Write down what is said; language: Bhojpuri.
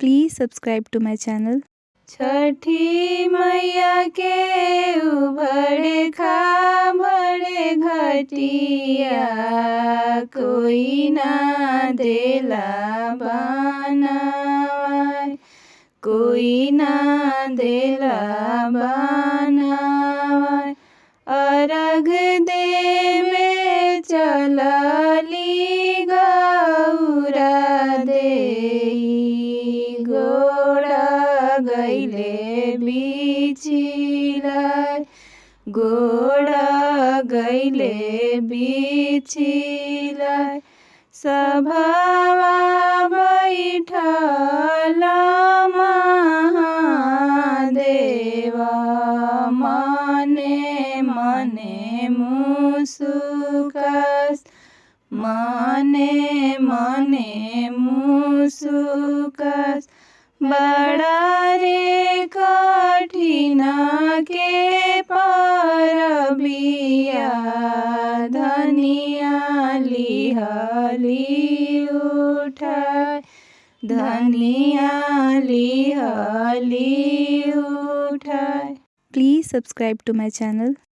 Please subscribe to my channel. छठी मैया के उबड़े खाबड़े घटिया कोई ना देला बनावाय, कोई ना देला बनावाय। अर्घ देवे चलली गौरा देई, गोड़ा गैले बिछिलाय, गोड़ा गैले बिछिलाय। सभावा बैठल महादेवा, मने मने मुसुकस, मने मने मुसुकस। बड़ा रे कठिन के परबिया, धनिया लिहली उठाय, धनिया लिहली उठाय। Please subscribe to my channel.